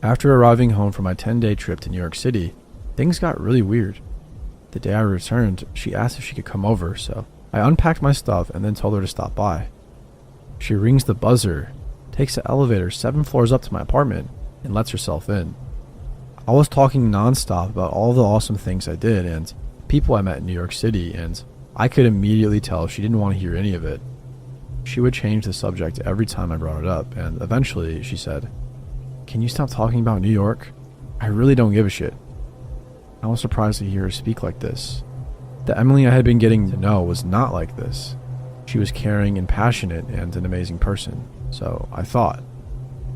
After arriving home from my 10-day trip to New York City, things got really weird. The day I returned, she asked if she could come over, so I unpacked my stuff and then told her to stop by. She rings the buzzer, takes the elevator 7 floors up to my apartment, and lets herself in. I was talking nonstop about all the awesome things I did and people I met in New York City, and I could immediately tell she didn't want to hear any of it. She would change the subject every time I brought it up, and eventually she said, "Can you stop talking about New York? I really don't give a shit." I was surprised to hear her speak like this. The Emily I had been getting to know was not like this. She was caring and passionate and an amazing person, so I thought.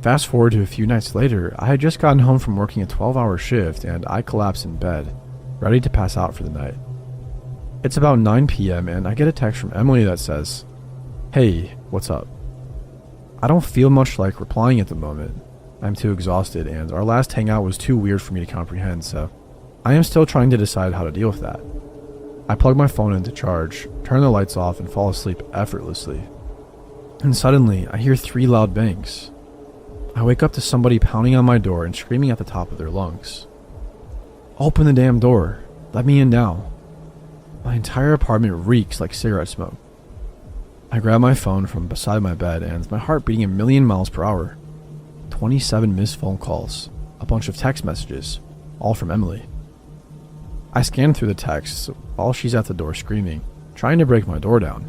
Fast forward to a few nights later, I had just gotten home from working a 12-hour shift and I collapsed in bed, ready to pass out for the night. It's about 9 p.m. and I get a text from Emily that says, "Hey, what's up?" I don't feel much like replying at the moment. I'm too exhausted and our last hangout was too weird for me to comprehend, so I am still trying to decide how to deal with that. I plug my phone into charge, turn the lights off, and fall asleep effortlessly. And suddenly, I hear 3 loud bangs. I wake up to somebody pounding on my door and screaming at the top of their lungs. "Open the damn door. Let me in now." My entire apartment reeks like cigarette smoke. I grab my phone from beside my bed and my heart beating a million miles per hour. 27 missed phone calls, a bunch of text messages, all from Emily. I scan through the texts while she's at the door screaming, trying to break my door down.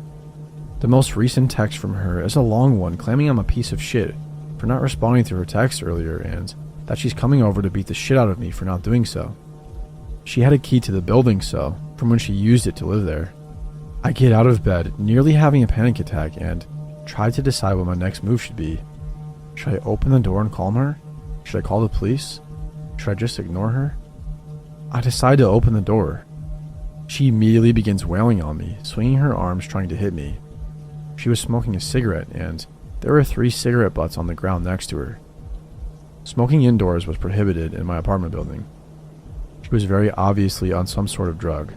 The most recent text from her is a long one claiming I'm a piece of shit for not responding to her text earlier and that she's coming over to beat the shit out of me for not doing so. She had a key to the building from when she used it to live there. I get out of bed, nearly having a panic attack, and try to decide what my next move should be. Should I open the door and calm her? Should I call the police? Should I just ignore her? I decide to open the door. She immediately begins wailing on me, swinging her arms trying to hit me. She was smoking a cigarette, and there were 3 cigarette butts on the ground next to her. Smoking indoors was prohibited in my apartment building. She was very obviously on some sort of drug,